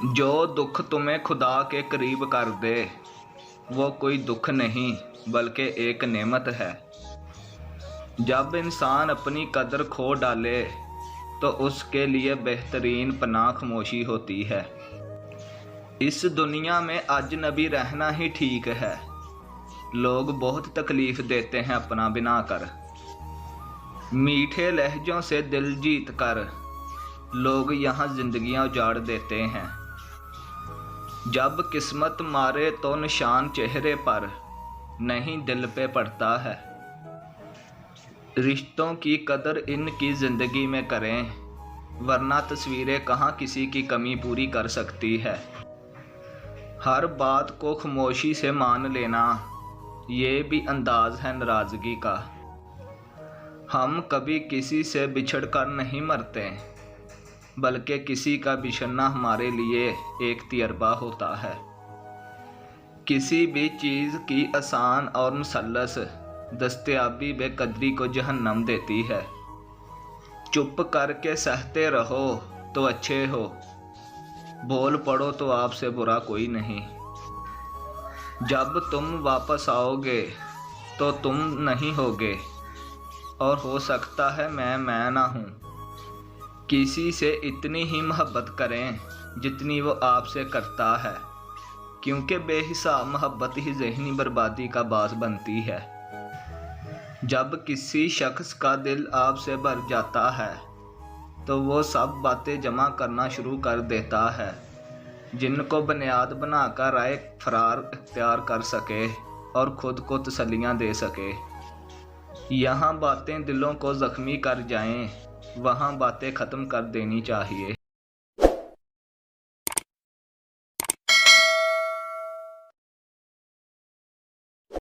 जो दुख तुम्हें खुदा के करीब कर दे वो कोई दुख नहीं बल्कि एक नेमत है। जब इंसान अपनी कदर खो डाले तो उसके लिए बेहतरीन पनाह खामोशी होती है। इस दुनिया में अजनबी रहना ही ठीक है। लोग बहुत तकलीफ़ देते हैं अपना बिना कर। मीठे लहजों से दिल जीत कर लोग यहाँ ज़िंदगियाँ उजाड़ देते हैं। जब किस्मत मारे तो निशान चेहरे पर नहीं दिल पे पड़ता है। रिश्तों की कदर इनकी ज़िंदगी में करें वरना तस्वीरें कहाँ किसी की कमी पूरी कर सकती है। हर बात को खामोशी से मान लेना ये भी अंदाज है नाराज़गी का। हम कभी किसी से बिछड़ कर नहीं मरते बल्कि किसी का बिछड़ना हमारे लिए एक तजर्बा होता है। किसी भी चीज़ की आसान और मुसल्लस दस्तयाबी बेकदरी को जहन्नम देती है। चुप करके सहते रहो तो अच्छे हो, बोल पड़ो तो आपसे बुरा कोई नहीं। जब तुम वापस आओगे तो तुम नहीं होगे और हो सकता है मैं ना हूँ। किसी से इतनी ही मोहब्बत करें जितनी वो आपसे करता है, क्योंकि बेहिसाब मोहब्बत ही ज़हनी बर्बादी का बास बनती है। जब किसी शख्स का दिल आपसे भर जाता है तो वो सब बातें जमा करना शुरू कर देता है जिनको बुनियाद बनाकर राय फरार इख्तियार कर सके और ख़ुद को तसल्लियाँ दे सके। यहाँ बातें दिलों को ज़ख्मी कर जाएं, वहाँ बातें ख़त्म कर देनी चाहिए।